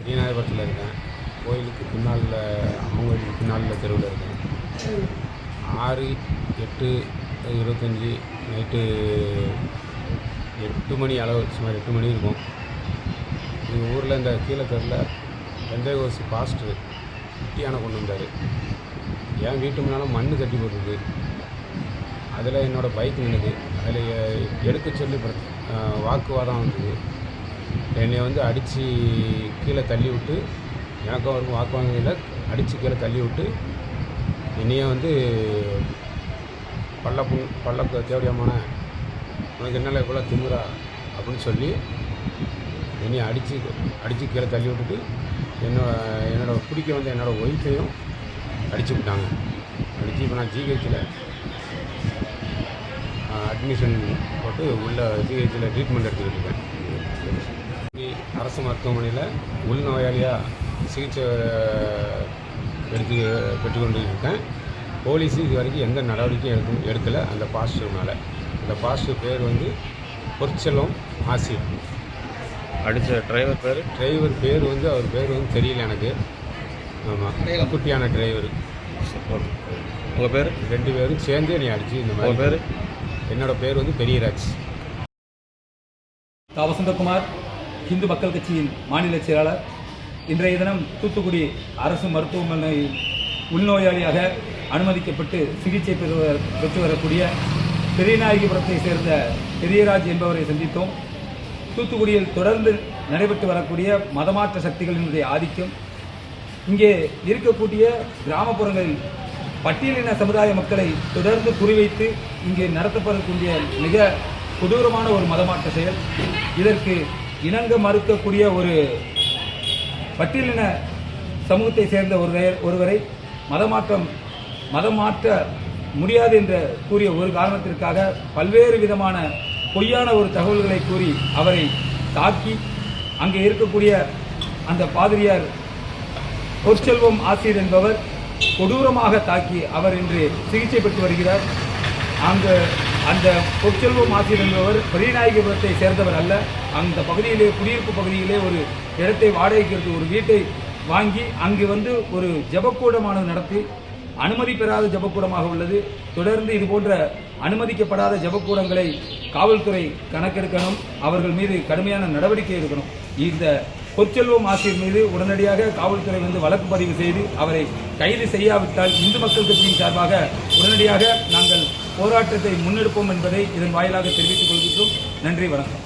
தீனாயபுரத்தில் இருக்கேன். கோயிலுக்கு பின்னால் அம்மன் கோயிலுக்கு பின்னால் தெருவில் இருக்கேன். 6/8/25 நைட்டு 8 மணி அளவு, சுமார் 8 மணி இருக்கும். எங்கள் ஊரில் இந்த கீழத்தெருவில் பெந்தேகோஸ்து பாஸ்டர் குட்டியான கொண்டு வந்தார். என் வீட்டு முன்னால் மண் கட்டி போட்டுருக்கு. அதில் என்னோடய பைக் நின்றுது. அதில் எடுக்க சொல்லி வாக்குவாதம் வந்தது. என்னை வந்து அடித்து கீழே தள்ளி விட்டு, எனக்கும் அவருக்கும் வாக்குவாதத்தில் அடித்து கீழே தள்ளி விட்டு, என்னையே வந்து பல்லக்கு தேவடியமான உனக்கு என்னால் இவ்வளோ திமுறா அப்படின்னு சொல்லி என்னையை அடித்து கீழே தள்ளி விட்டுட்டு என்னோடய பிடிக்க வந்து என்னோடய ஒய்ஃபையும் அடித்து விட்டாங்க. அடித்து இப்போ நான் ஜிஹெச்சில் அட்மிஷன் போட்டு உள்ள ஜிஹெச்சில் ட்ரீட்மெண்ட் எடுத்துக்கிட்டு இருக்கேன். அரசு மருத்துவமனையில் உள்நோயாளியாக சிகிச்சை பெற்றுக்கொண்டு இருக்கேன். போலீஸு இது வரைக்கும் எந்த நடவடிக்கையும் எடுக்கலை அந்த பாஸ்டர்னால. அந்த பாஸ்டர் பேர் வந்து பொற்செல்வம் ஆசிர். அடித்த டிரைவர் பேர் வந்து அவர் பேர் வந்து தெரியல எனக்கு. ஆமாம், குட்டியான டிரைவர். உங்கள் பேர்? 2 பேரும் சேர்ந்து நீ அடிச்சு இந்த மாதிரி. பேர்? என்னோடய பேர் வந்து பெரியராஜ். வசந்தகுமார், இந்து மக்கள் கட்சியின் மாநில செயலாளர். இன்றைய தினம் தூத்துக்குடி அரசு மருத்துவமனை உள்நோயாளியாக அனுமதிக்கப்பட்டு சிகிச்சை பெற்று வரக்கூடிய பெரியநாயகிபுரத்தை சேர்ந்த பெரியராஜ் என்பவரை சந்தித்தோம். தூத்துக்குடியில் தொடர்ந்து நடைபெற்று வரக்கூடிய மதமாற்ற சக்திகளினுடைய ஆதிக்கம், இங்கே இருக்கக்கூடிய கிராமப்புறங்களில் பட்டியலின சமுதாய மக்களை தொடர்ந்து குறிவைத்து இங்கே நடத்தப்படக்கூடிய மிக கொடூரமான ஒரு மதமாற்ற செயல். இதற்கு இணங்க மறுக்கக்கூடிய ஒரு பட்டியலின சமூகத்தை சேர்ந்த ஒருவரை மதம் மாற்ற முடியாது என்று கூறிய ஒரு காரணத்திற்காக பல்வேறு விதமான பொய்யான ஒரு தகவல்களை கூறி அவரை தாக்கி, அங்கே இருக்கக்கூடிய அந்த பாதிரியார் பொற்செல்வம் ஆசிர் என்பவர் கொடூரமாக தாக்கி அவர் இன்று சிகிச்சை பெற்று வருகிறார். அந்த பொற்செல்வம் ஆசிர் என்பவர் பெரியநாயகிபுரத்தை சேர்ந்தவர் அல்ல. அந்த பகுதியிலே, குடியிருப்பு பகுதியிலே ஒரு இடத்தை வாடகைக்கு ஒரு வீட்டை வாங்கி அங்கு வந்து ஒரு ஜபக்கூடமானது நடத்தி, அனுமதி பெறாத ஜபக்கூடமாக உள்ளது. தொடர்ந்து இதுபோன்ற அனுமதிக்கப்படாத ஜபக்கூடங்களை காவல்துறை கணக்கெடுக்கணும், அவர்கள் மீது கடுமையான நடவடிக்கை எடுக்கணும். இந்த பொற்செல்வம் ஆசிரியர் மீது உடனடியாக காவல்துறை வந்து வழக்கு பதிவு செய்து அவரை கைது செய்யாவிட்டால் இந்து மக்கள் கட்சியின் சார்பாக உடனடியாக நாங்கள் போராட்டத்தை முன்னெடுப்போம் என்பதை இதன் வாயிலாக தெரிவித்துக் கொள்கிறோம். நன்றி, வணக்கம்.